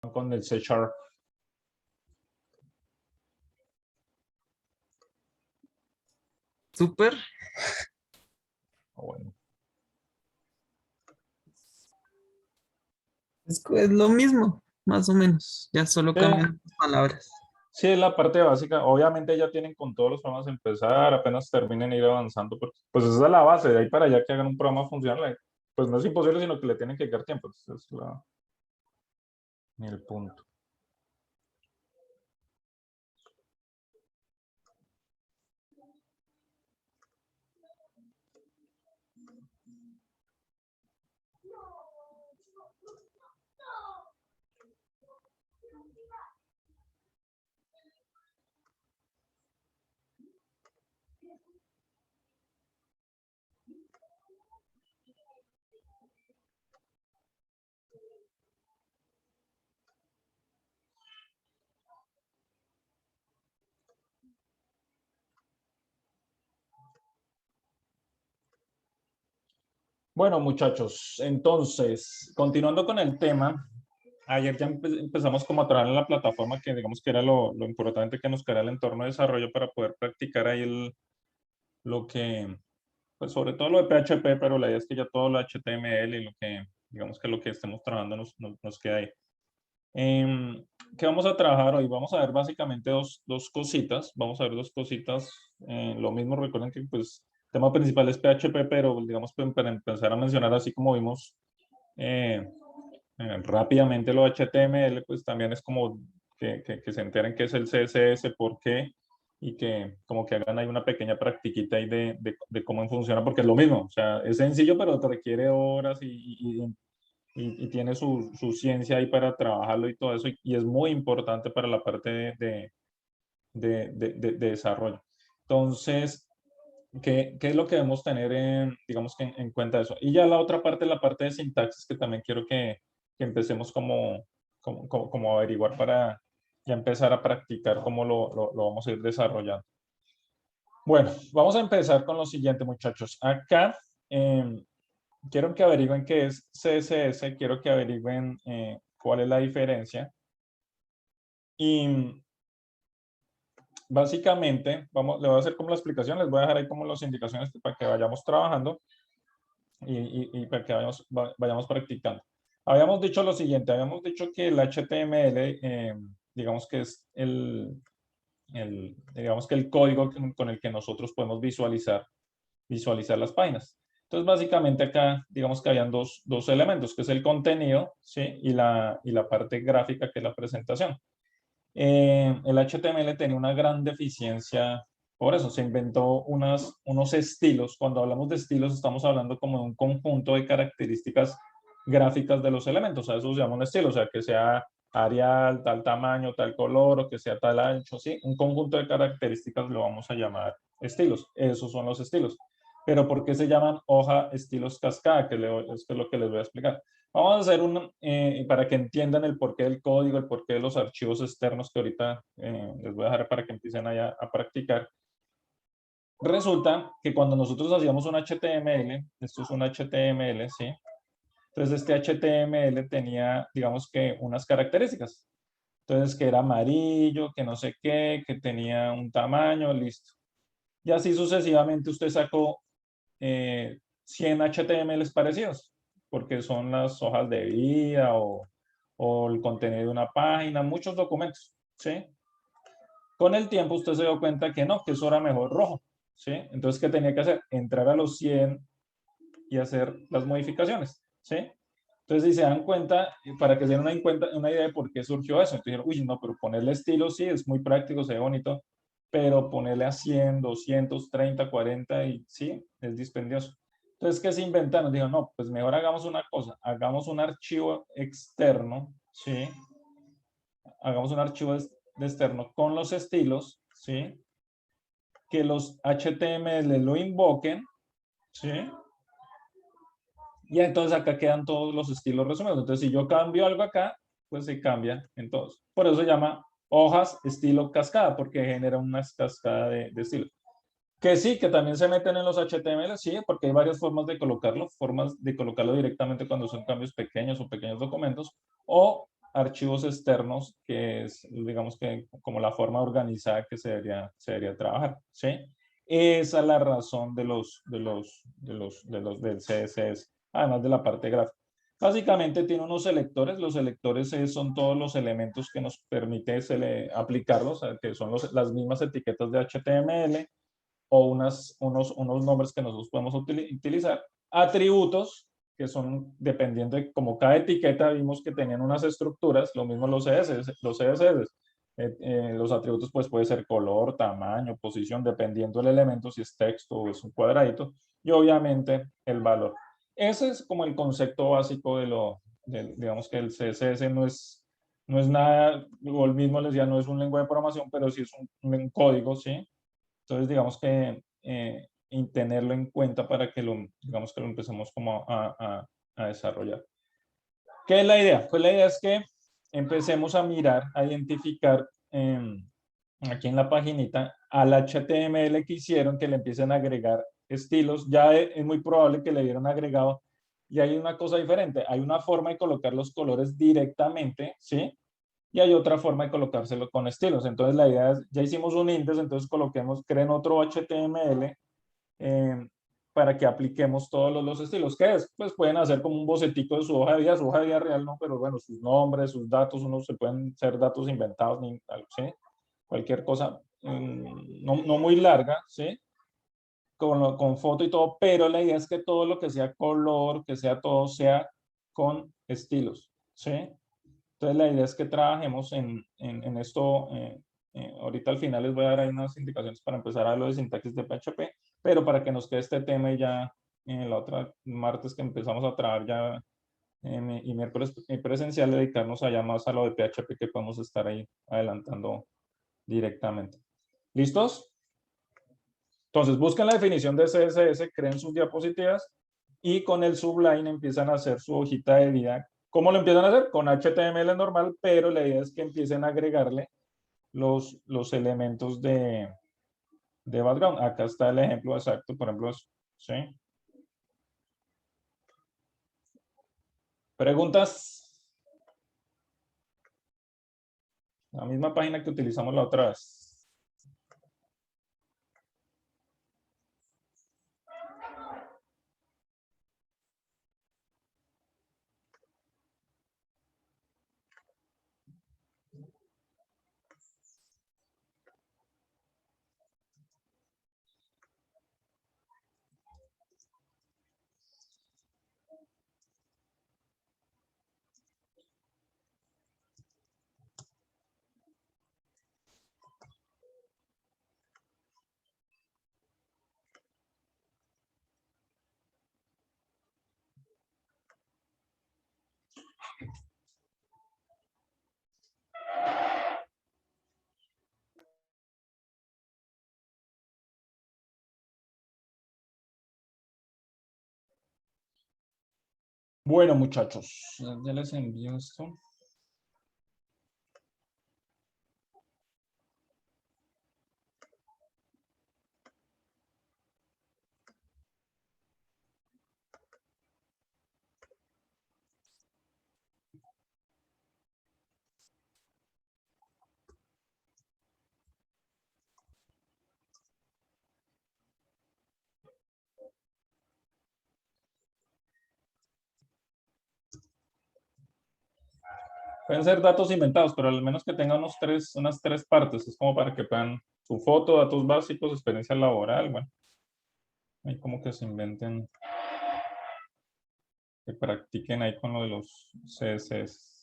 con el C Sharp. Súper. Bueno. Es lo mismo, más o menos. Ya solo Sí, cambian las palabras. sí, es la parte básica. Obviamente ya tienen con todos los programas a empezar, apenas terminen ir avanzando, porque pues esa es la base, de ahí para allá que hagan un programa funcional, pues no es imposible, sino que le tienen que dar tiempo. Ese es el punto. Bueno, muchachos, entonces, continuando con el tema, ayer ya empezamos como a trabajar en la plataforma que digamos que era lo importante que nos queda el entorno de desarrollo para poder practicar ahí lo que, pues sobre todo lo de PHP, pero la idea es que ya todo lo HTML y lo que, digamos que lo que estemos trabajando nos queda ahí. ¿Qué vamos a trabajar hoy? Vamos a ver básicamente dos cositas. Vamos a ver dos cositas. Lo mismo, recuerden que pues el tema principal es PHP, pero digamos para empezar a mencionar así como vimos eh, rápidamente lo HTML, pues también es como que se enteren qué es el CSS, por qué, y que como que hagan ahí una pequeña practiquita ahí de cómo funciona, porque es lo mismo, o sea, es sencillo, pero te requiere horas y tiene su ciencia ahí para trabajarlo y todo eso, y es muy importante para la parte de desarrollo. Entonces, ¿qué es lo que debemos tener digamos que en cuenta eso? Y ya la otra parte, la parte de sintaxis, que también quiero que empecemos como a averiguar para ya empezar a practicar cómo lo vamos a ir desarrollando. Bueno, vamos a empezar con lo siguiente, muchachos. Acá quiero que averigüen qué es CSS, quiero que averigüen cuál es la diferencia. Y básicamente, le voy a hacer como la explicación, les voy a dejar ahí como las indicaciones para que vayamos trabajando y para que vayamos practicando. Habíamos dicho lo siguiente, habíamos dicho que el HTML, digamos que es digamos que el código con el que nosotros podemos visualizar las páginas. Entonces, básicamente acá, digamos que habían dos elementos, que es el contenido, ¿sí? Y la parte gráfica, que es la presentación. El HTML tenía una gran deficiencia, por eso se inventó unos estilos. Cuando hablamos de estilos, estamos hablando como de un conjunto de características gráficas de los elementos. A eso se llama un estilo, o sea, que sea Arial, tal tamaño, tal color, o que sea tal ancho, ¿sí? Un conjunto de características lo vamos a llamar estilos. Esos son los estilos. Pero ¿por qué se llaman hoja estilos cascada? Es lo que les voy a explicar. Vamos a hacer para que entiendan el porqué del código, el porqué de los archivos externos que ahorita les voy a dejar para que empiecen allá a practicar. Resulta que cuando nosotros hacíamos un HTML, esto es un HTML, ¿sí? Entonces este HTML tenía, digamos que unas características. Entonces que era amarillo, que no sé qué, que tenía un tamaño, listo. Y así sucesivamente usted sacó 100 HTMLs parecidos, porque son las hojas de vida o el contenido de una página, muchos documentos, ¿sí? Con el tiempo usted se dio cuenta que no, que eso era mejor rojo, ¿sí? Entonces, ¿qué tenía que hacer? Entrar a los 100 y hacer las modificaciones, ¿sí? Entonces, si se dan cuenta, para que se den una idea de por qué surgió eso, entonces dijeron, uy, no, pero ponerle estilo sí, es muy práctico, se ve bonito, pero ponerle a 100, 200, 30, 40 y sí, es dispendioso. Entonces, ¿qué se inventaron? Dijeron, no, pues mejor hagamos una cosa, hagamos un archivo externo, ¿sí? Hagamos un archivo de externo con los estilos, ¿sí? Que los HTML lo invoquen, ¿sí? Y entonces acá quedan todos los estilos resumidos. Entonces, si yo cambio algo acá, pues se cambia en todos. Por eso se llama hojas estilo cascada, porque genera una cascada de estilos. Que sí, que también se meten en los HTML, sí, porque hay varias formas de colocarlo directamente cuando son cambios pequeños o pequeños documentos, o archivos externos, que es, digamos que como la forma organizada que se debería trabajar, ¿sí? Esa es la razón del CSS, además de la parte gráfica. Básicamente tiene unos selectores, los selectores son todos los elementos que nos permite aplicarlos, que son las mismas etiquetas de HTML o unos nombres que nosotros podemos utilizar, atributos, que son, dependiendo de como cada etiqueta vimos que tenían unas estructuras, lo mismo los CSS, los atributos pues puede ser color, tamaño, posición, dependiendo del elemento, si es texto o es un cuadradito, y obviamente el valor. Ese es como el concepto básico digamos que el CSS no es nada, o el mismo les decía, no es un lenguaje de programación, pero sí es un código, ¿sí? Entonces, digamos que tenerlo en cuenta para que digamos que lo empecemos como a desarrollar. ¿Qué es la idea? Pues la idea es que empecemos a mirar, a identificar aquí en la paginita al HTML que hicieron, que le empiecen a agregar estilos. Ya es muy probable que le dieron agregado. Y hay una cosa diferente. Hay una forma de colocar los colores directamente, ¿sí? Y hay otra forma de colocárselo con estilos. Entonces la idea es, ya hicimos un índice, entonces creen otro HTML para que apliquemos todos los estilos. ¿Qué es? Pues pueden hacer como un bocetico de su hoja de vida real, ¿no? Pero bueno, sus nombres, sus datos, unos se pueden ser datos inventados, ¿sí? Cualquier cosa, no muy larga, ¿sí? Con foto y todo, pero la idea es que todo lo que sea color, que sea todo, sea con estilos, ¿sí? Entonces la idea es que trabajemos en esto. Ahorita al final les voy a dar ahí unas indicaciones para empezar a lo de sintaxis de PHP, pero para que nos quede este tema y ya la otra martes que empezamos a trabajar ya y miércoles presencial, dedicarnos allá más a lo de PHP que podemos estar ahí adelantando directamente. ¿Listos? Entonces busquen la definición de CSS, creen sus diapositivas y con el Sublime empiezan a hacer su hojita de vida. ¿Cómo lo empiezan a hacer? Con HTML normal, pero la idea es que empiecen a agregarle los elementos de background. Acá está el ejemplo exacto, por ejemplo, ¿sí? ¿Preguntas? La misma página que utilizamos la otra vez. Bueno, muchachos, ya les envío esto. Pueden ser datos inventados, pero al menos que tengan unas tres partes. Es como para que puedan su foto, datos básicos, experiencia laboral, bueno. Ahí como que se inventen, que practiquen ahí con lo de los CSS.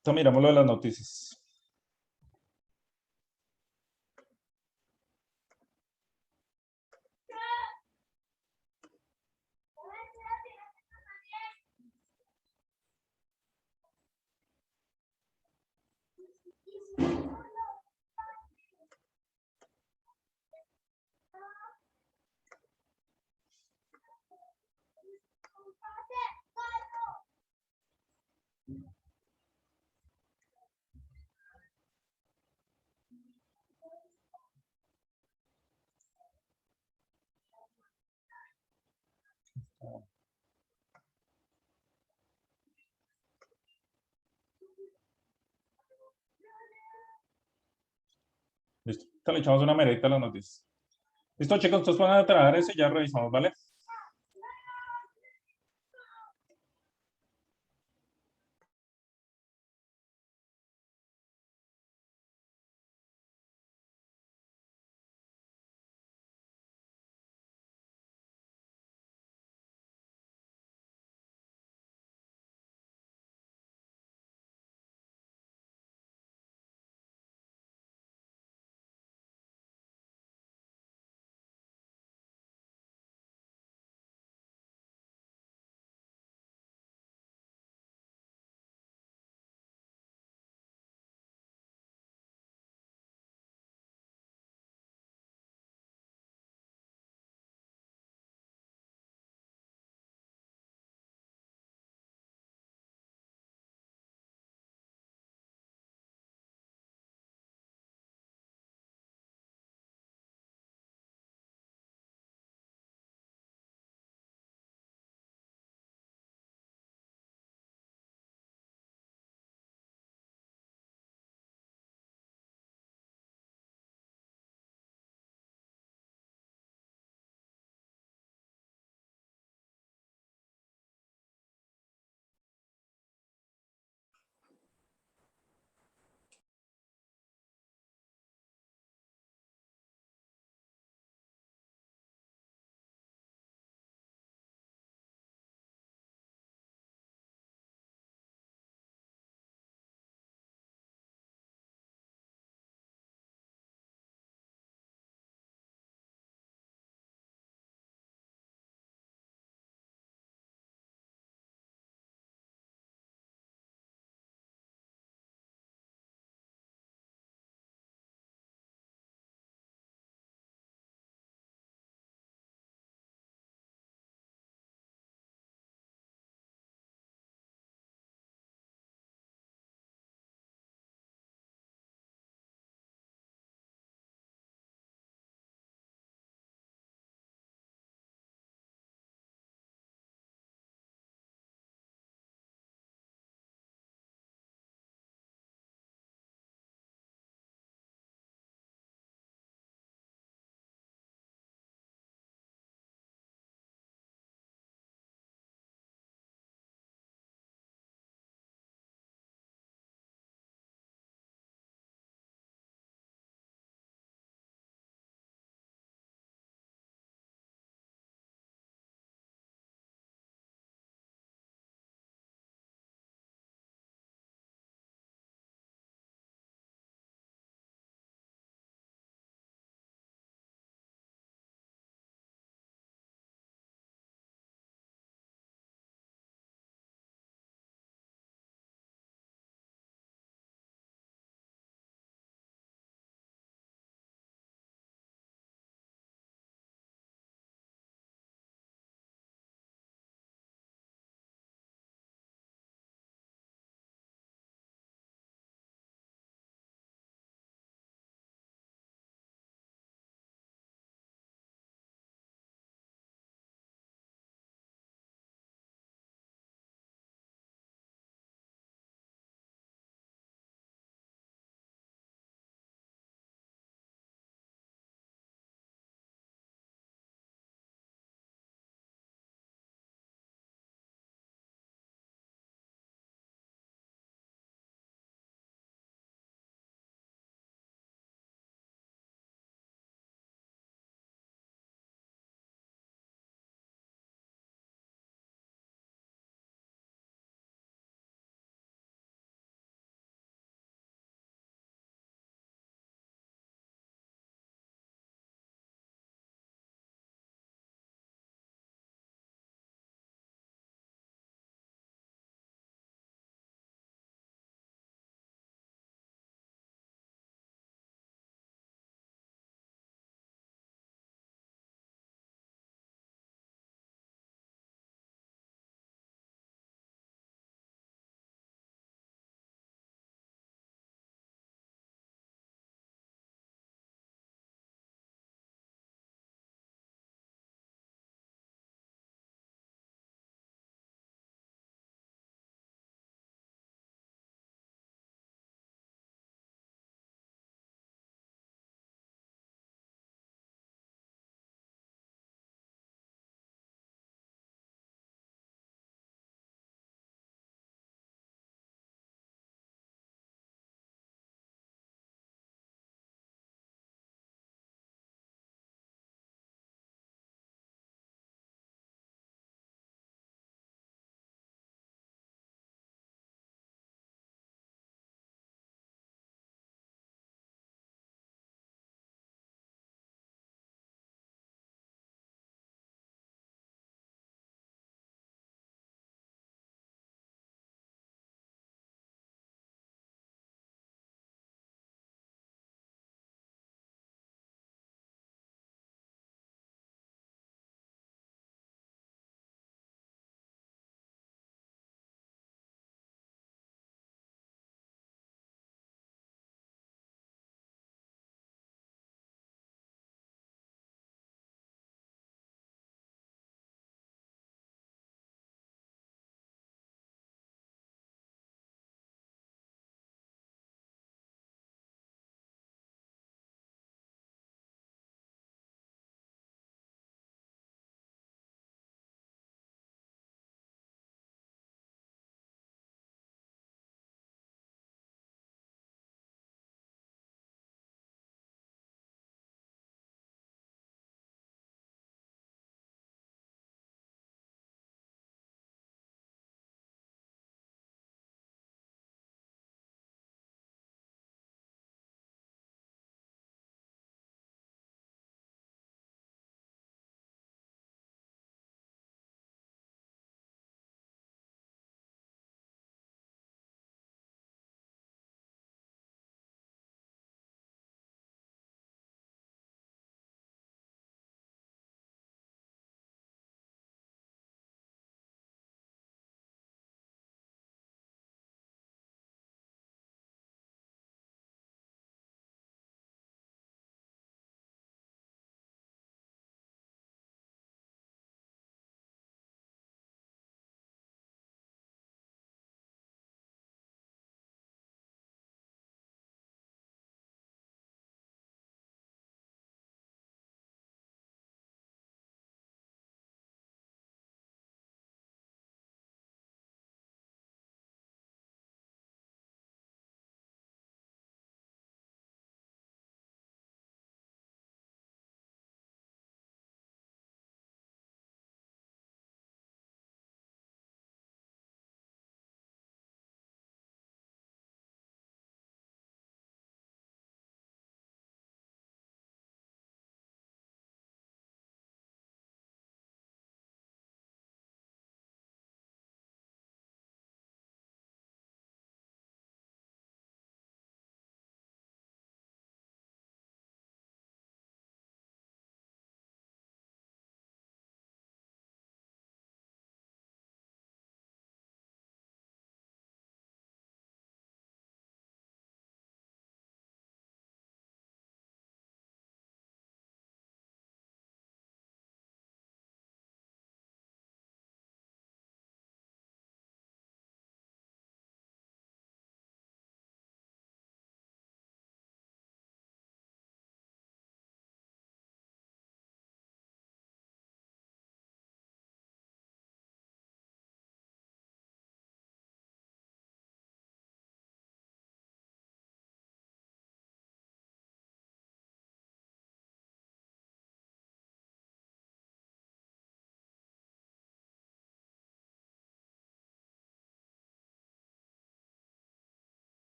Entonces miramos lo de las noticias. Ahorita le echamos una miradita a las noticias. Listo, chicos, entonces van a traer eso y ya revisamos, ¿vale?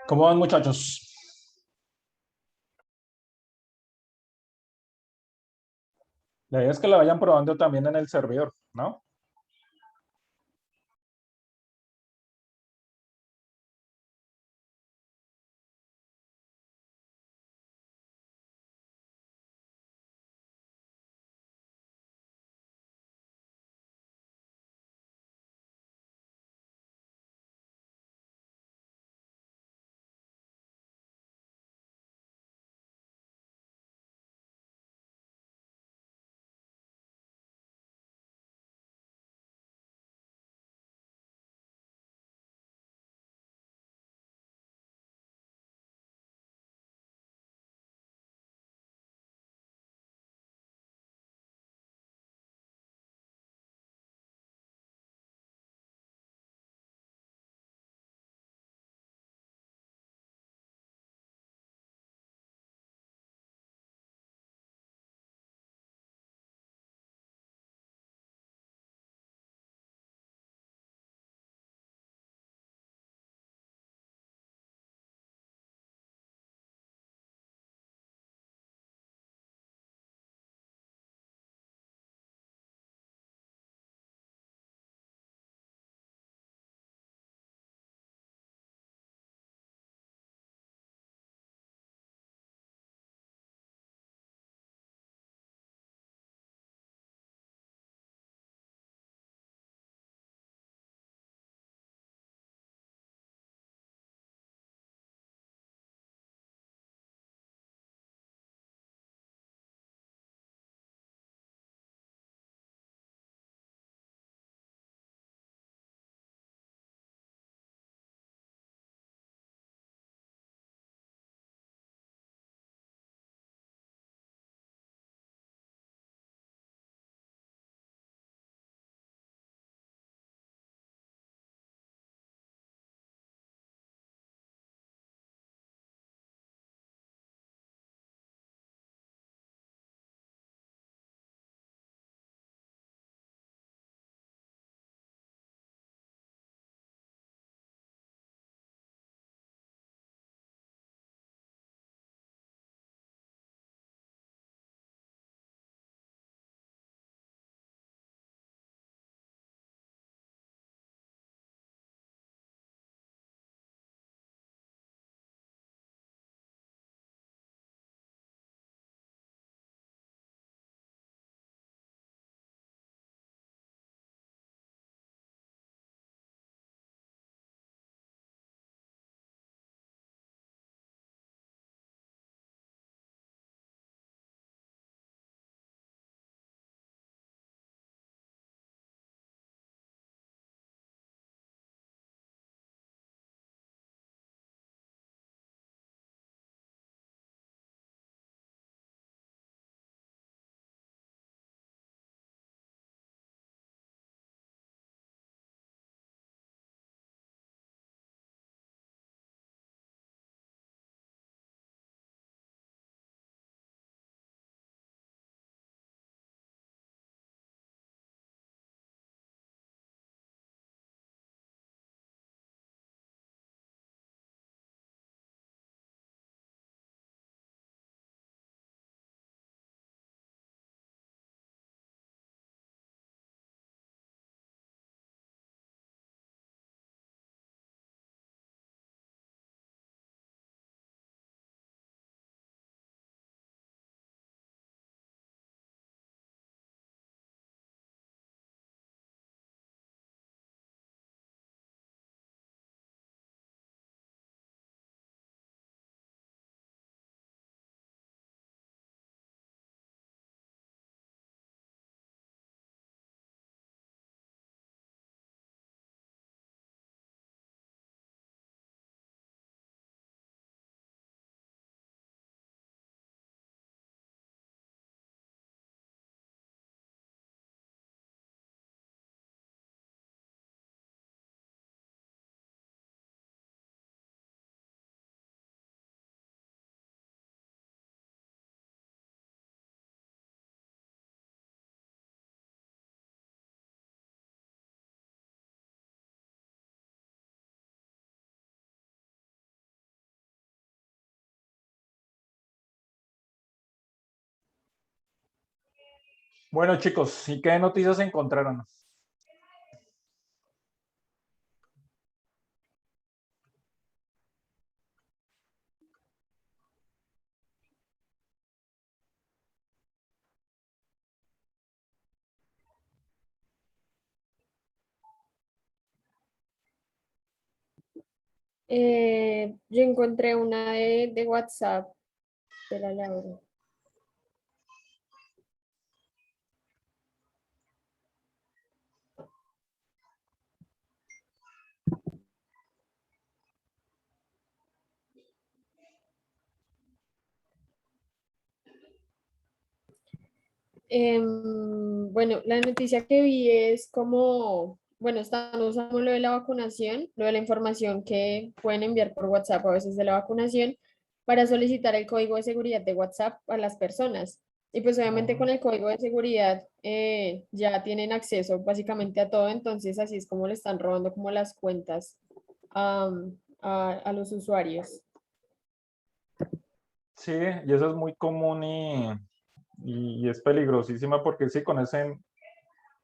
¿Cómo van, muchachos? La idea es que la vayan probando también en el servidor, ¿no? Bueno, chicos, ¿y qué noticias encontraron? Yo encontré una de WhatsApp de la Laura. Bueno, la noticia que vi es como, bueno, están usando lo de la vacunación, lo de la información que pueden enviar por WhatsApp a veces de la vacunación para solicitar el código de seguridad de WhatsApp a las personas. Y pues obviamente con el código de seguridad ya tienen acceso básicamente a todo, entonces así es como le están robando como las cuentas a los usuarios. Sí, y eso es muy común y es peligrosísima porque sí,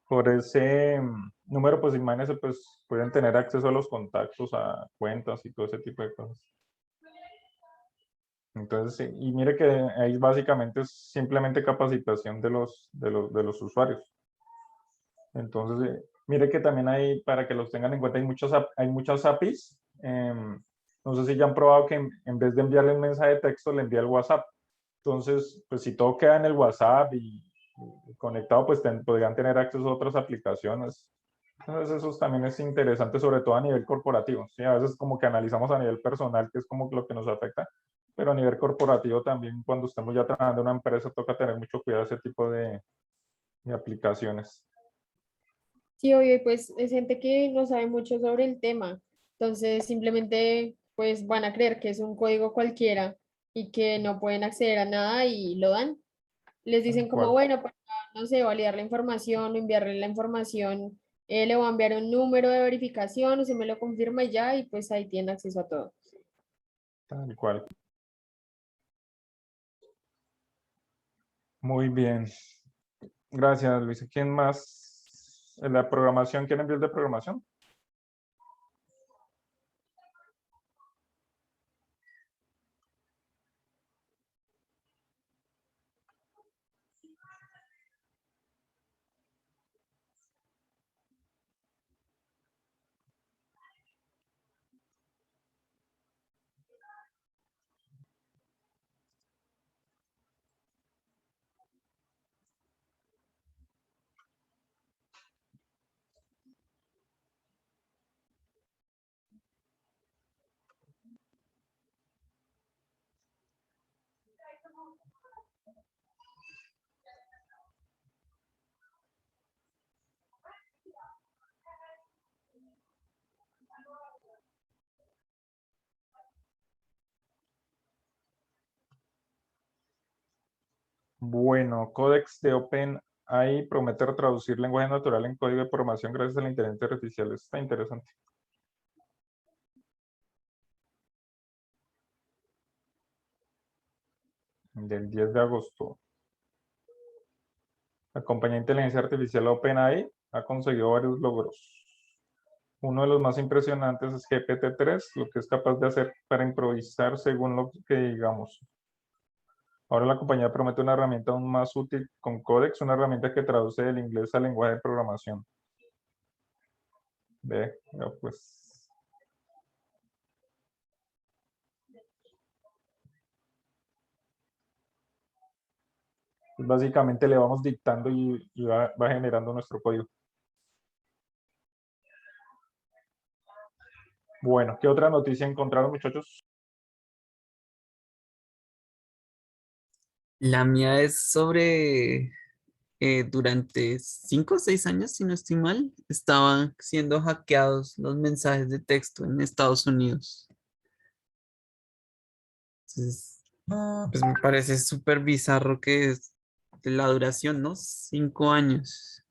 por ese número, pues imagínense, pues pueden tener acceso a los contactos, a cuentas y todo ese tipo de cosas. Entonces, sí, y mire que ahí básicamente es simplemente capacitación de los usuarios. Entonces, mire que también hay, para que los tengan en cuenta, hay muchas APIs. No sé si ya han probado que en vez de enviarle un mensaje de texto, le envía el WhatsApp. Entonces, pues si todo queda en el WhatsApp y conectado, pues podrían tener acceso a otras aplicaciones. Entonces, eso también es interesante, sobre todo a nivel corporativo. ¿Sí? A veces como que analizamos a nivel personal, que es como lo que nos afecta, pero a nivel corporativo también, cuando estemos ya trabajando en una empresa, toca tener mucho cuidado de ese tipo de aplicaciones. Sí, obvio, y pues es gente que no sabe mucho sobre el tema, entonces simplemente pues van a creer que es un código cualquiera y que no pueden acceder a nada y lo dan. Les Tal dicen como, cual. bueno, para, no sé, validar la información o enviarle la información, le voy a enviar un número de verificación, usted me lo confirma y ya, y pues ahí tiene acceso a todo. Tal cual. Muy bien. Gracias, Luis. ¿Quién más? ¿En la programación? ¿Quién envió el de programación? Bueno, Codex de OpenAI promete traducir lenguaje natural en código de programación gracias a la inteligencia artificial. Está interesante. Del 10 de agosto. La compañía de inteligencia artificial OpenAI ha conseguido varios logros. Uno de los más impresionantes es GPT-3, lo que es capaz de hacer para improvisar según lo que digamos. Ahora la compañía promete una herramienta aún más útil con Codex, una herramienta que traduce del inglés al lenguaje de programación. Ve, ya pues. Básicamente le vamos dictando y va generando nuestro código. Bueno, ¿qué otra noticia encontraron, muchachos? La mía es sobre durante 5 o 6 años, si no estoy mal, estaban siendo hackeados los mensajes de texto en Estados Unidos. Entonces, pues me parece súper bizarro que es de la duración, ¿no? 5 años.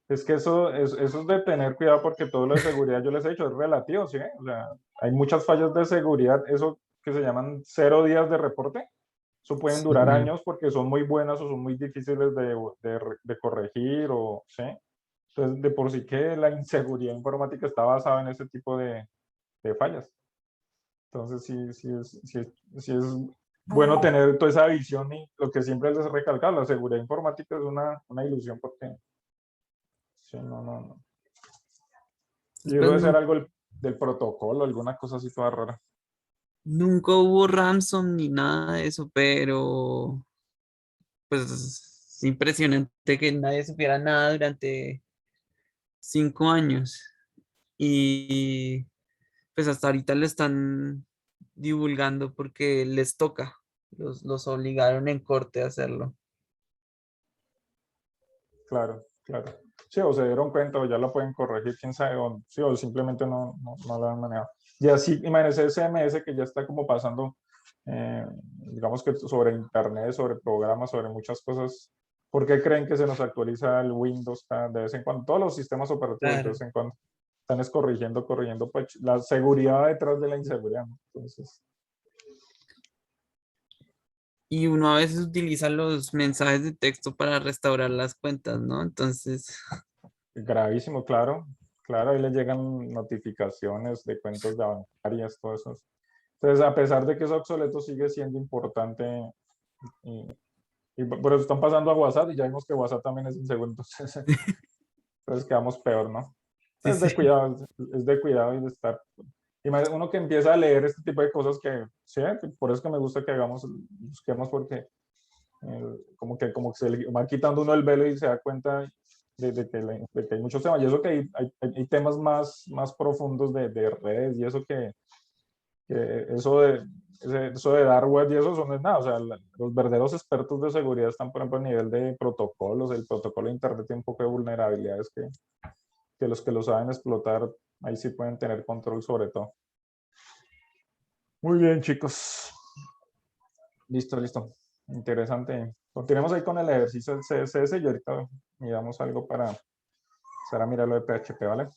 Es que eso es de tener cuidado porque todo lo de seguridad, yo les he dicho, es relativo, ¿sí? O sea, hay muchas fallas de seguridad, eso que se llaman 0 días de reporte, Eso pueden Sí, durar años porque son muy buenas o son muy difíciles de corregir o, ¿sí? Entonces, de por sí que la inseguridad informática está basada en ese tipo de fallas. Entonces, sí es bueno tener toda esa visión y lo que siempre les he recalcado, la seguridad informática es una ilusión porque, sí, no. Y eso pues debe ser algo del protocolo, alguna cosa así toda rara. nunca hubo ransom ni nada de eso, pero pues es impresionante que nadie supiera nada durante 5 años. Y pues hasta ahorita lo están divulgando porque les toca. Los obligaron en corte a hacerlo. Claro, claro. Sí, o se dieron cuenta o ya lo pueden corregir, quién sabe, o, sí, o simplemente no lo han manejado. Y así, imagínense el CMS que ya está como pasando, digamos que sobre internet, sobre programas, sobre muchas cosas. ¿Por qué creen que se nos actualiza el Windows de vez en cuando? Todos los sistemas operativos de Claro. vez en cuando están corrigiendo, pues la seguridad detrás de la inseguridad, ¿no? Entonces, Y uno a veces utiliza los mensajes de texto para restaurar las cuentas, ¿no? Entonces, gravísimo, claro. Claro, ahí les llegan notificaciones de cuentas de bancarias, todo eso. Entonces, a pesar de que es obsoleto, sigue siendo importante y, y por eso están pasando a WhatsApp y ya vimos que WhatsApp también es inseguro, entonces quedamos peor, ¿no? sí, Es de sí. cuidado, es de cuidado y de estar. Y uno que empieza a leer este tipo de cosas que, sí, que por eso que me gusta que hagamos, busquemos porque como que se le va quitando uno el velo y se da cuenta de que hay muchos temas. Y eso que hay temas más profundos de redes y eso que eso de dar web y eso no es nada. O sea, los verdaderos expertos de seguridad están, por ejemplo, a nivel de protocolos. El protocolo de Internet tiene un poco de vulnerabilidades que los que lo saben explotar, ahí sí pueden tener control sobre todo. Muy bien, chicos. Listo, listo. Interesante. Continuemos ahí con el ejercicio del CSS y ahorita miramos algo para empezar a mirar lo de PHP, ¿vale?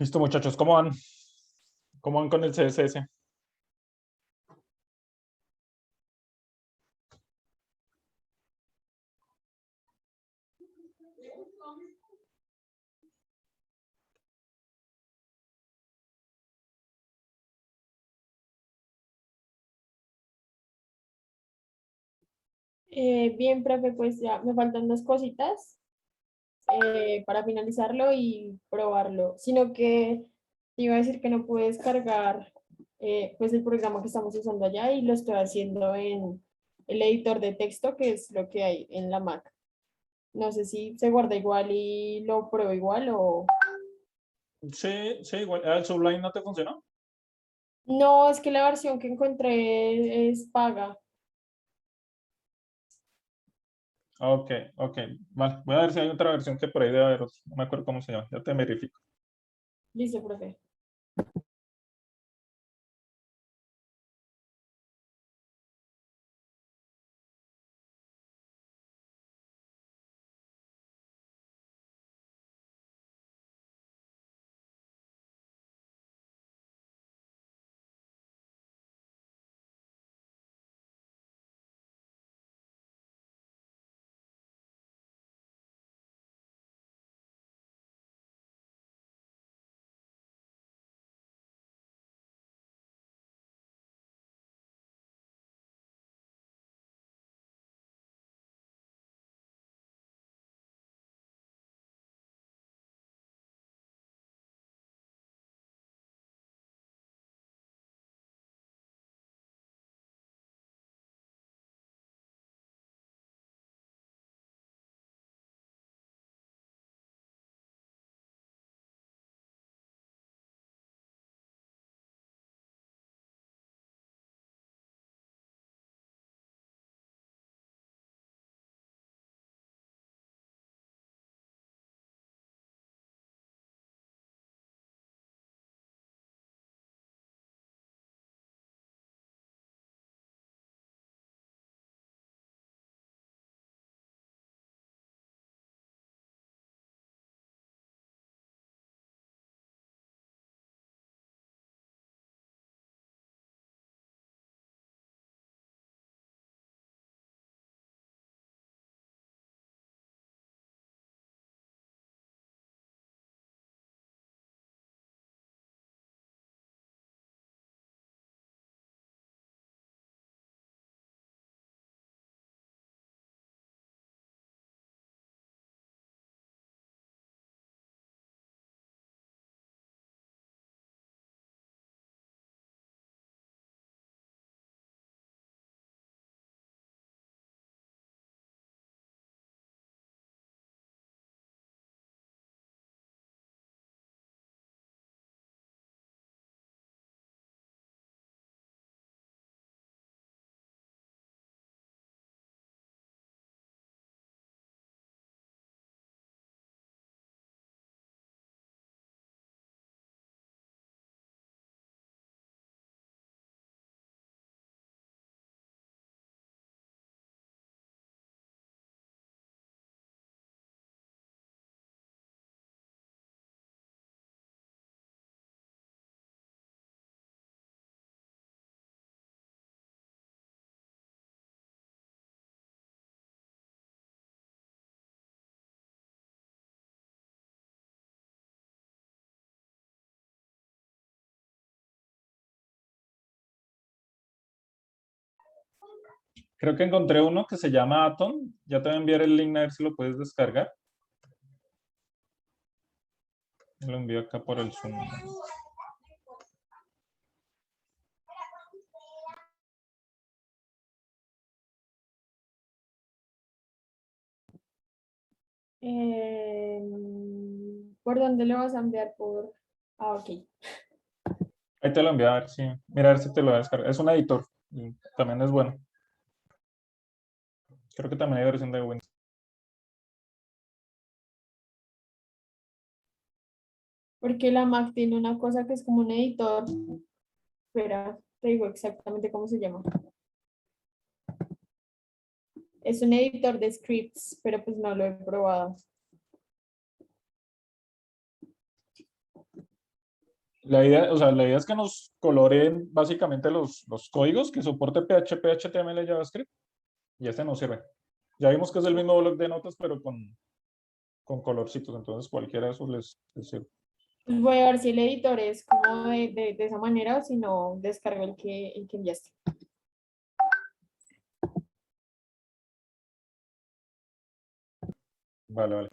Listo, muchachos, ¿cómo van? ¿Cómo van con el CSS? Bien, profe, pues ya me faltan dos cositas para finalizarlo y probarlo. Sino que te iba a decir que no pude descargar pues el programa que estamos usando allá y lo estoy haciendo en el editor de texto, que es lo que hay en la Mac. No sé si se guarda igual y lo pruebo igual o... Sí, sí, igual. ¿El Sublime no te funcionó? No, es que la versión que encontré es paga. Ok, ok. Vale, voy a ver si hay otra versión que por ahí debe haber. No me acuerdo cómo se llama. Ya te verifico. Listo, profe. Creo que encontré uno que se llama Atom. Ya te voy a enviar el link a ver si lo puedes descargar. Lo envío acá por el Zoom. ¿Por dónde lo vas a enviar? Por... Ah, ok. Ahí te lo envío a ver si. Mira a ver si te lo voy a descargar. Es un editor. Y también es bueno. Creo que también hay versión de Windows. Porque la Mac tiene una cosa que es como un editor. Espera, te digo exactamente cómo se llama. Es un editor de scripts, pero pues no lo he probado. La idea, o sea, la idea es que nos coloren básicamente los códigos que soporte PHP, HTML y JavaScript, y este nos sirve. Ya vimos que es el mismo bloc de notas, pero con colorcitos, entonces cualquiera de esos les sirve. Pues voy a ver si el editor es como de esa manera o si no, descargo el que enviaste. Vale, vale.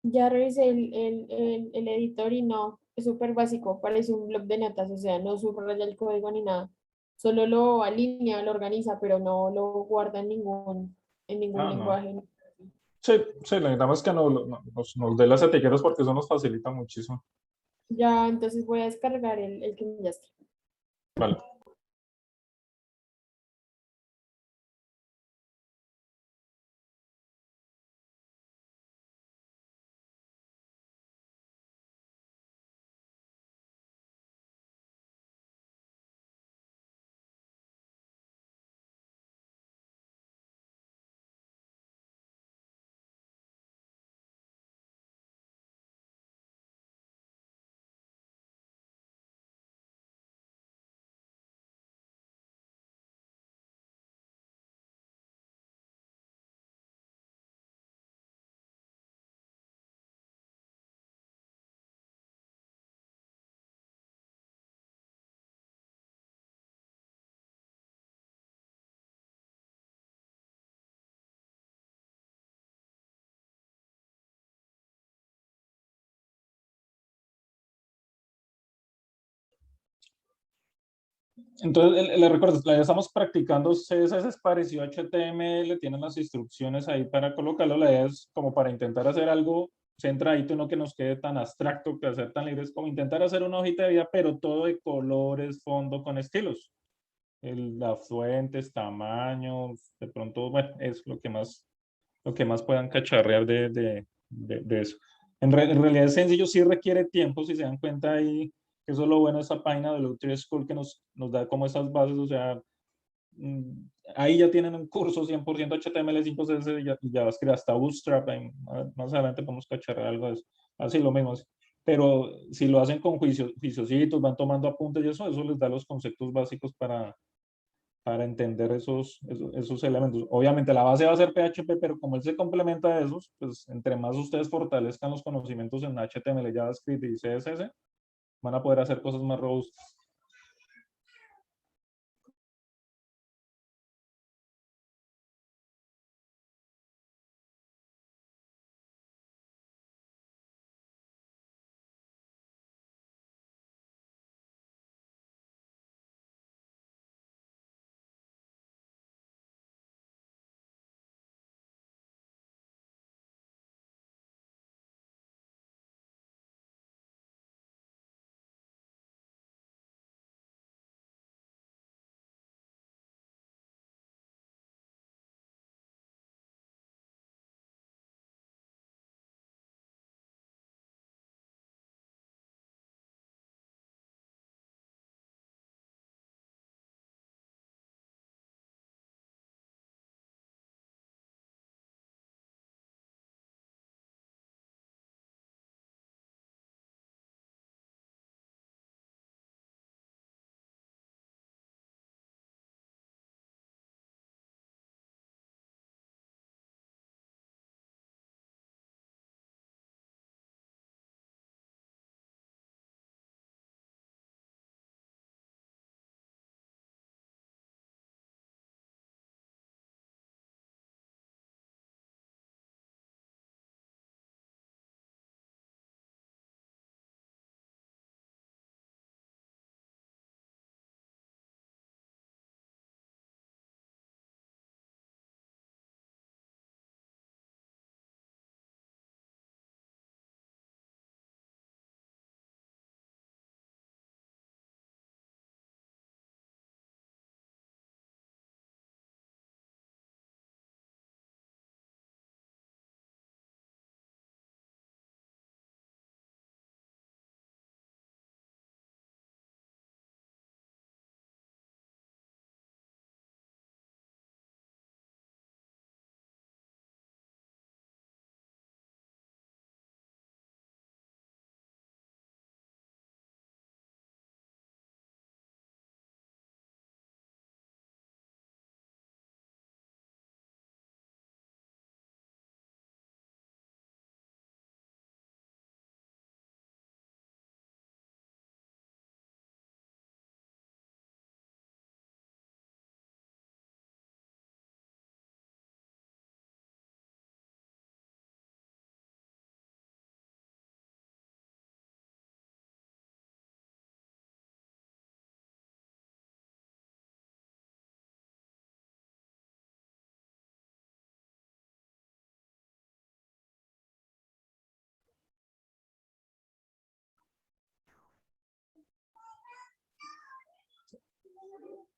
Ya revisé el editor y no, es súper básico, parece un bloc de notas, o sea, no subraya el código ni nada, solo lo alinea, lo organiza, pero no lo guarda en ningún Ah, no. lenguaje. Sí, sí, la idea es que nos dé las etiquetas porque eso nos facilita muchísimo. Ya, entonces voy a descargar el que enviaste. Vale. Entonces, le recuerdo, ya estamos practicando CSS, es parecido a HTML, tienen las instrucciones ahí para colocarlo. La idea es como para intentar hacer algo centradito, no que nos quede tan abstracto, que hacer tan libre, es como intentar hacer una hojita de vida, pero todo de colores, fondo, con estilos. Las fuentes, tamaños, de pronto, bueno, es lo que más puedan cacharrear de eso. En realidad es sencillo, sí requiere tiempo, si se dan cuenta ahí, que eso es lo bueno de esa página de Lutri School, que nos da como esas bases, o sea, mm, ahí ya tienen un curso 100% HTML5, CSS y JavaScript, hasta Bootstrap, ahí, más adelante podemos cacharrear algo de eso. Así lo mismo, pero si lo hacen con juiciositos, van tomando apuntes y eso les da los conceptos básicos para entender esos elementos. Obviamente la base va a ser PHP, pero como él se complementa de esos, pues entre más ustedes fortalezcan los conocimientos en HTML, JavaScript y CSS, van a poder hacer cosas más robustas.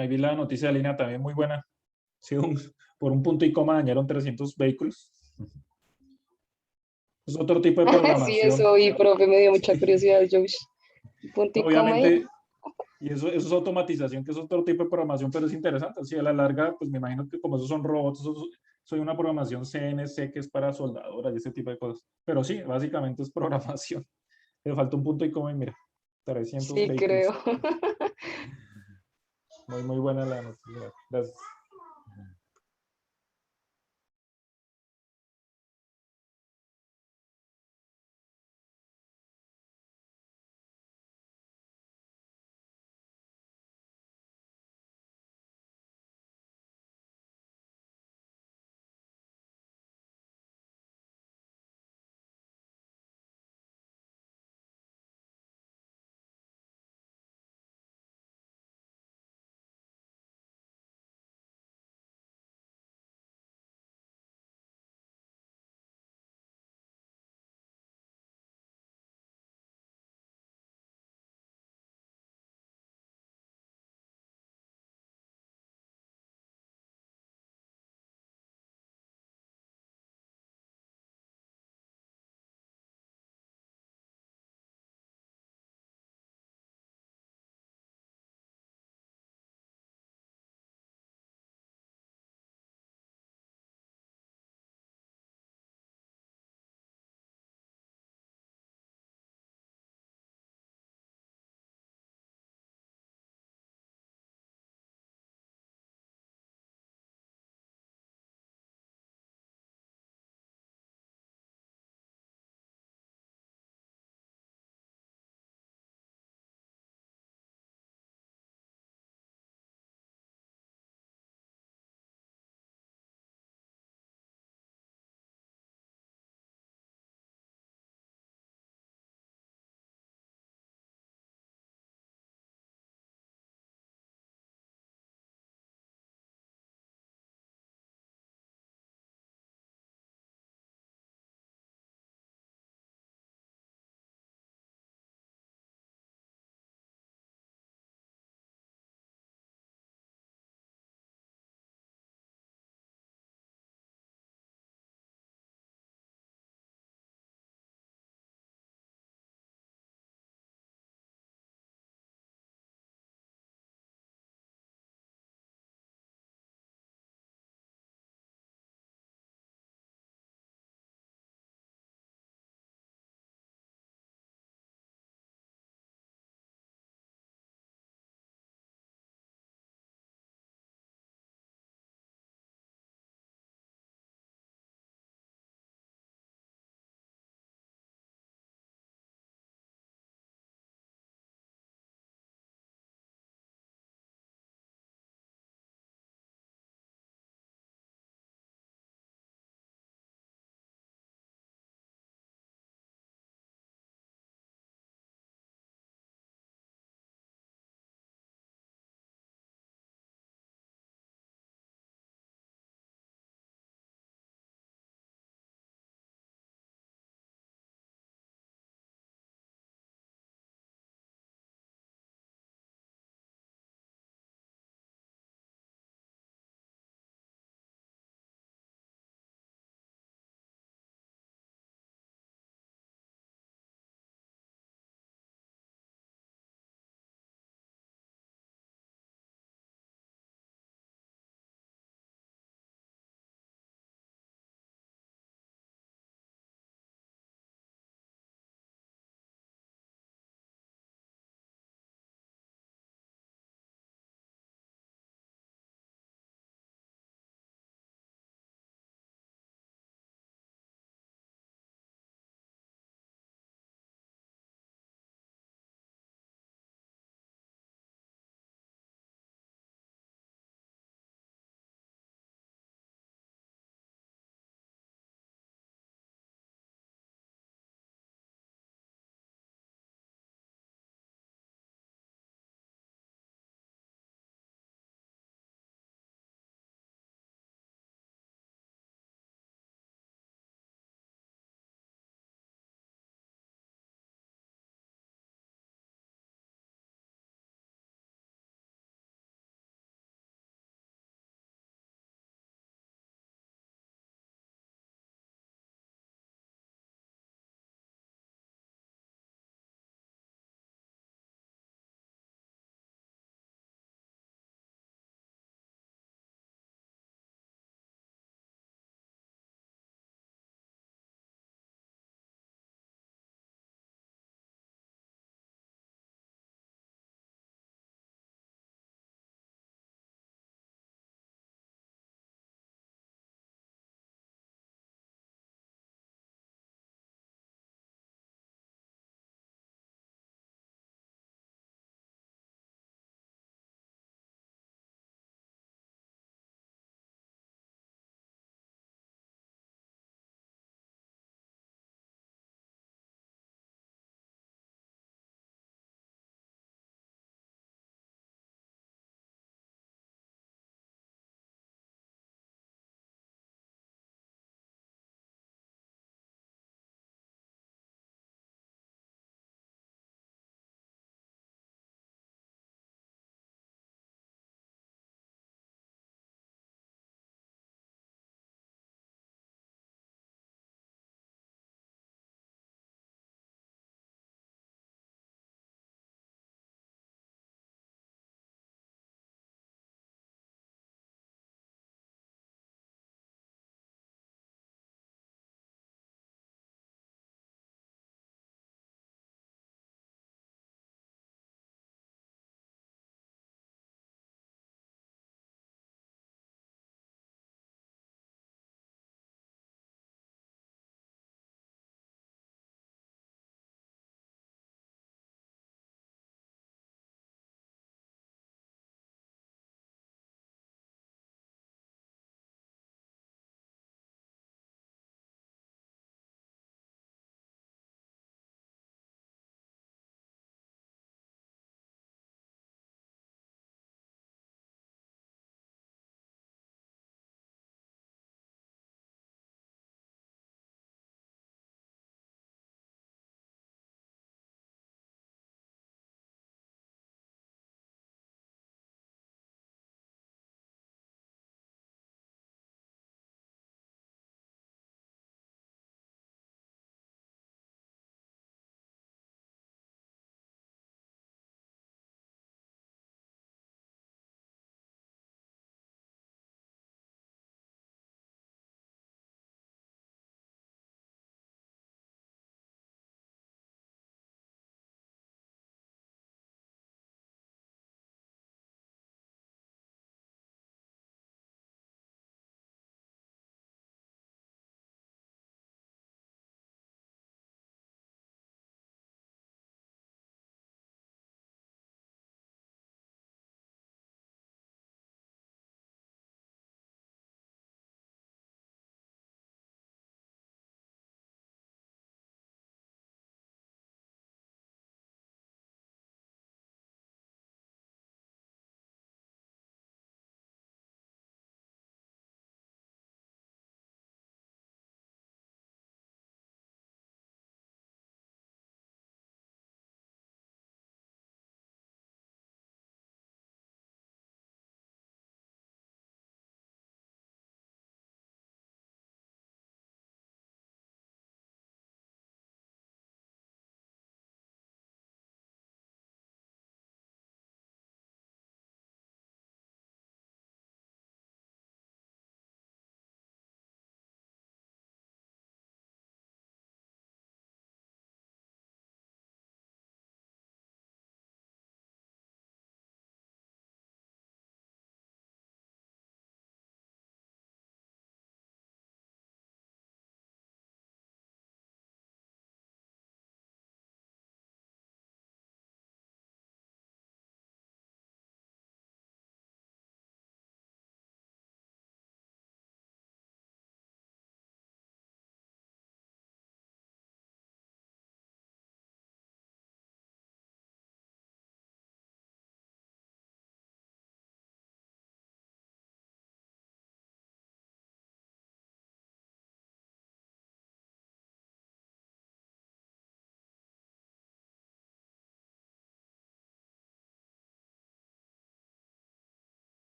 Ahí vi la noticia de línea también muy buena. Sí, por un punto y coma dañaron 300 vehículos. Es otro tipo de Sí, programación. eso, y profe, me dio mucha Sí. curiosidad, Josh. Punto y coma y Obviamente, y eso es automatización, que es otro tipo de programación, pero es interesante. Así a la larga, pues me imagino que como esos son robots, soy una programación CNC que es para soldadoras y ese tipo de cosas. Pero sí, básicamente es programación. Le falta un punto y coma y mira, 300 sí, vehículos. creo. Muy, muy buena la noticia. Gracias.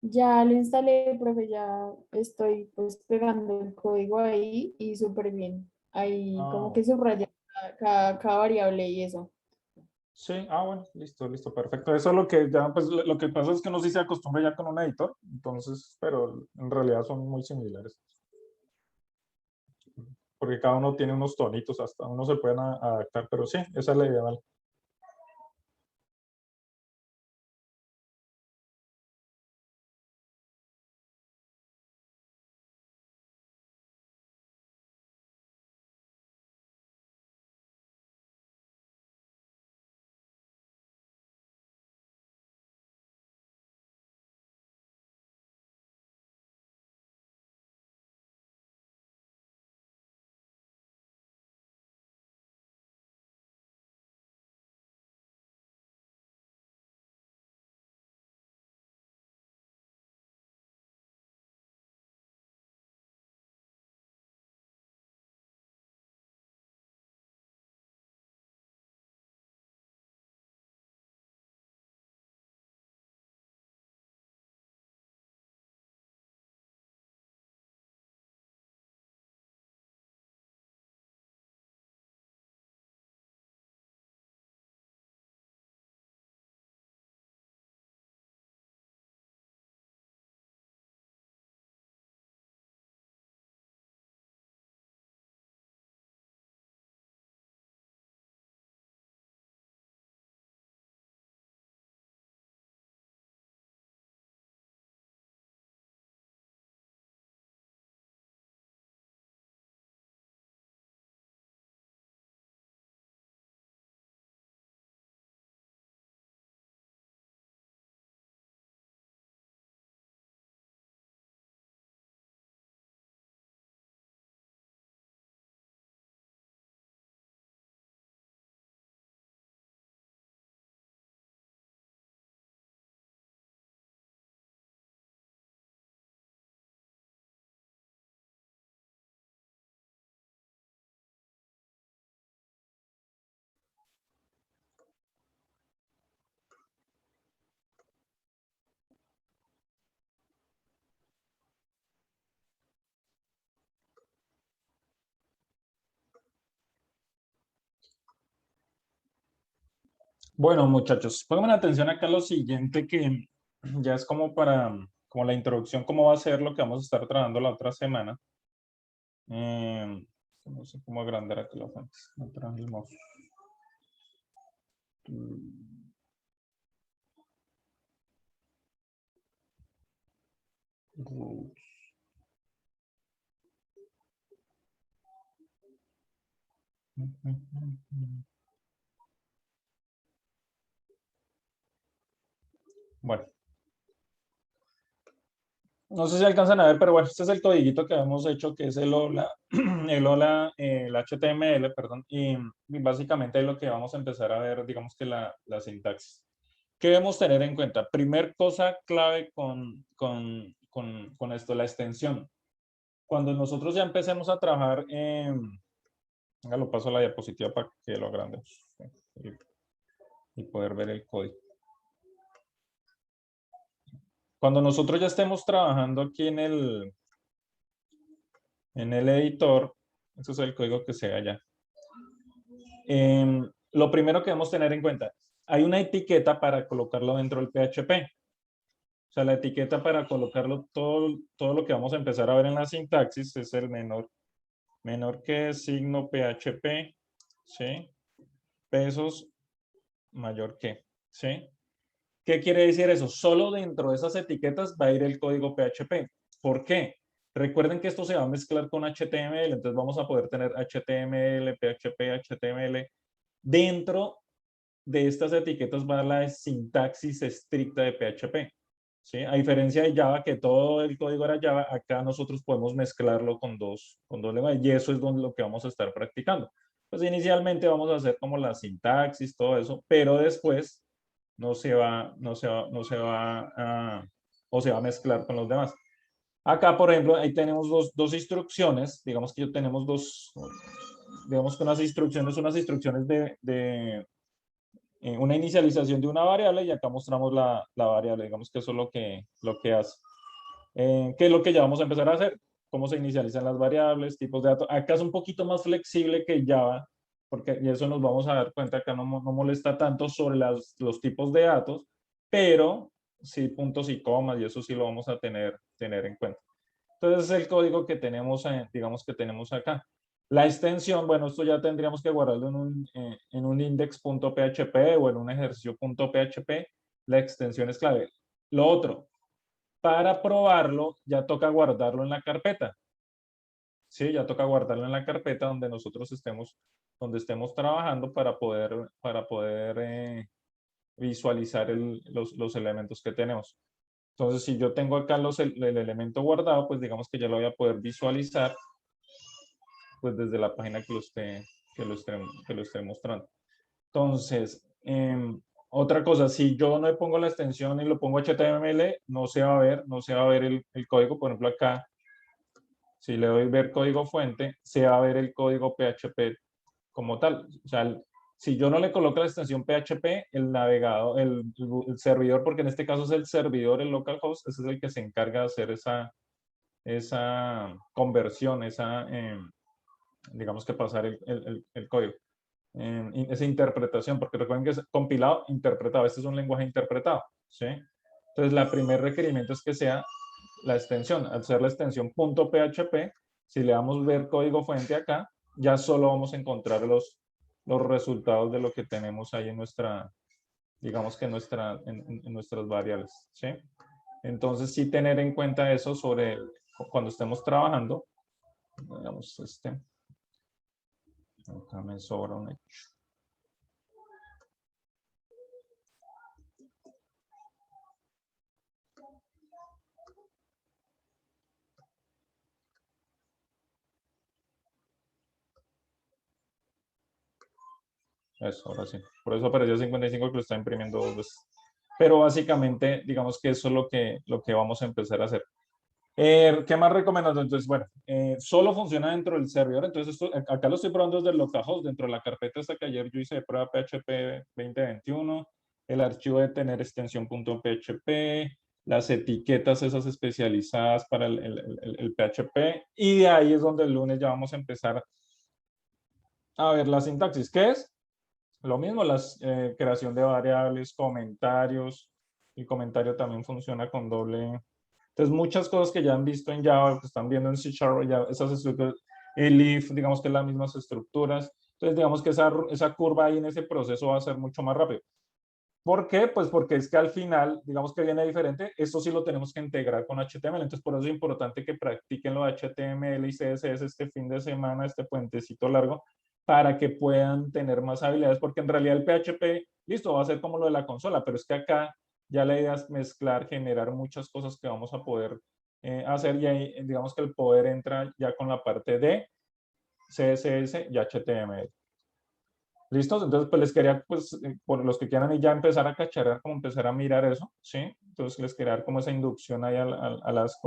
Ya lo instalé, profe, ya estoy pues pegando el código ahí y súper bien. Ahí como Ah, que subraya cada variable y eso. sí, bueno, listo, listo, perfecto. Eso es lo que ya, pues lo que pasa es que uno sí se acostumbra ya con un editor, entonces, pero en realidad son muy similares. Porque cada uno tiene unos tonitos, hasta uno se pueden adaptar, pero sí, esa es la idea, ¿vale? Bueno, muchachos, pongan atención acá a lo siguiente que ya es como para, como la introducción, cómo va a ser lo que vamos a estar trabajando la otra semana. No sé cómo agrandar aquí la fuente. No traje el mouse. Bueno, no sé si alcanzan a ver, pero bueno, este es el codiguito que hemos hecho, que es el hola, el HTML, perdón, y básicamente es lo que vamos a empezar a ver, digamos que la sintaxis. ¿Qué debemos tener en cuenta? Primer cosa clave con esto, la extensión. Cuando nosotros ya empecemos a trabajar, lo paso a la diapositiva para que lo agrandemos y poder ver el código. Cuando nosotros ya estemos trabajando aquí en el editor, eso es el código que se ve allá. Lo primero que debemos tener en cuenta, hay una etiqueta para colocarlo dentro del PHP. O sea, la etiqueta para colocarlo, todo lo que vamos a empezar a ver en la sintaxis es el menor que signo PHP, ¿sí? Pesos mayor que, ¿sí? ¿Qué quiere decir eso? Solo dentro de esas etiquetas va a ir el código PHP. ¿Por qué? Recuerden que esto se va a mezclar con HTML, entonces vamos a poder tener HTML, PHP, HTML. Dentro de estas etiquetas va la sintaxis estricta de PHP. ¿Sí? A diferencia de Java, que todo el código era Java, acá nosotros podemos mezclarlo con dos lenguajes y eso es lo que vamos a estar practicando. Pues inicialmente vamos a hacer como la sintaxis, todo eso, pero después no se va a, o se va a mezclar con los demás. Acá, por ejemplo, ahí tenemos dos instrucciones, digamos que tenemos unas instrucciones una inicialización de una variable y acá mostramos la variable. Digamos que eso es lo que hace. ¿Qué es lo que ya vamos a empezar a hacer? Cómo se inicializan las variables, tipos de datos. Acá es un poquito más flexible que Java, porque y eso nos vamos a dar cuenta, acá no molesta tanto sobre los tipos de datos, pero sí puntos y comas, y eso sí lo vamos a tener en cuenta. Entonces es el código que tenemos, digamos que tenemos acá. La extensión, bueno, esto ya tendríamos que guardarlo en un index.php o en un ejercicio.php. La extensión es clave. Lo otro, para probarlo, ya toca guardarlo en la carpeta. Sí, ya toca guardarlo en la carpeta donde nosotros estemos trabajando para poder visualizar los elementos que tenemos. Entonces, si yo tengo acá el elemento guardado, pues digamos que ya lo voy a poder visualizar pues desde la página que lo esté mostrando. Entonces, otra cosa, si yo no le pongo la extensión y lo pongo HTML, no se va a ver el código. Por ejemplo, acá, si le doy ver código fuente, se va a ver el código PHP como tal. O sea, si yo no le coloco la extensión PHP, el navegador, el servidor, porque en este caso es el servidor, el localhost, ese es el que se encarga de hacer esa conversión, digamos que pasar el código. Esa interpretación, porque recuerden que es compilado, interpretado. Este es un lenguaje interpretado, ¿sí? Entonces, el primer requerimiento es que sea la extensión. Al ser la extensión .php, si le damos ver código fuente acá, ya solo vamos a encontrar los resultados de lo que tenemos ahí en nuestra, digamos que en nuestras variables, ¿sí? Entonces, sí tener en cuenta eso sobre cuando estemos trabajando. Digamos, acá me sobra un hecho. Eso, ahora sí. Por eso apareció 55 que lo está imprimiendo 2 veces. Pero básicamente, digamos que eso es lo que vamos a empezar a hacer. ¿Qué más recomendando? Entonces, bueno, solo funciona dentro del servidor. Entonces, acá lo estoy probando desde el localhost, dentro de la carpeta esta que ayer yo hice de prueba PHP 2021. El archivo de tener extensión .php, las etiquetas esas especializadas para el PHP. Y de ahí es donde el lunes ya vamos a empezar a ver la sintaxis. ¿Qué es? Lo mismo, la creación de variables, comentarios. El comentario también funciona con doble. Entonces, muchas cosas que ya han visto en Java, que están viendo en C#, ya esas estructuras, el if, digamos que las mismas estructuras. Entonces, digamos que esa curva ahí en ese proceso va a ser mucho más rápido. ¿Por qué? Pues porque es que al final, digamos que viene diferente, esto sí lo tenemos que integrar con HTML, entonces por eso es importante que practiquen lo de HTML y CSS este fin de semana, este puentecito largo, para que puedan tener más habilidades, porque en realidad el PHP, listo, va a ser como lo de la consola, pero es que acá ya la idea es mezclar, generar muchas cosas que vamos a poder hacer, y ahí digamos que el poder entra ya con la parte de CSS y HTML. ¿Listos? Entonces, pues les quería, pues, por los que quieran ya empezar a cacharar, como empezar a mirar eso, ¿sí? Entonces, les quería dar como esa inducción ahí a las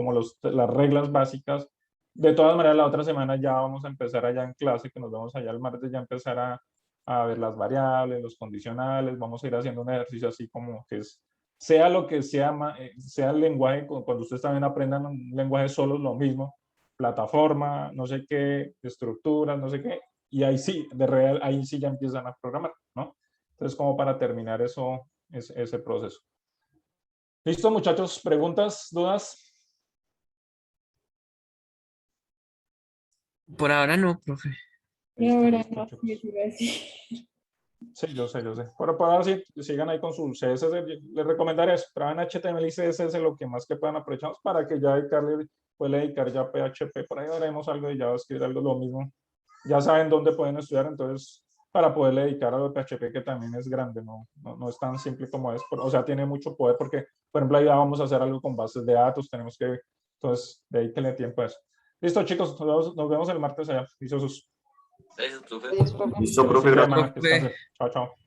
reglas básicas. De todas maneras, la otra semana ya vamos a empezar allá en clase, que nos vemos allá el martes, ya empezar a ver las variables, los condicionales, vamos a ir haciendo un ejercicio así como que sea lo que sea, sea el lenguaje, cuando ustedes también aprendan un lenguaje solo, lo mismo, plataforma, no sé qué, estructuras, no sé qué, y ahí sí, ahí sí ya empiezan a programar, ¿no? Entonces, como para terminar ese proceso. ¿Listo, muchachos? ¿Preguntas, dudas? Por ahora no, profe. Listo, Ahora listo, no, chicos. yo te iba a decir. Sí, yo sé. Pero para ver si sigan ahí con su CSS, les recomendaría eso. Trabajen HTML y CSS lo que más que puedan aprovechar para que ya dedicarle, puede dedicar ya PHP. Por ahí haremos algo de JavaScript, algo lo mismo. Ya saben dónde pueden estudiar, entonces, para poderle dedicar a lo de PHP, que también es grande, no es tan simple como es. O sea, tiene mucho poder porque, por ejemplo, ahí ya vamos a hacer algo con bases de datos, tenemos que, entonces, dedíquenle tiempo a eso. Listo, chicos, nos vemos el martes allá. Viciosos. Gracias, profe. Listo, profe. Listo, profe, gracias. Que descansen. Chao, chao.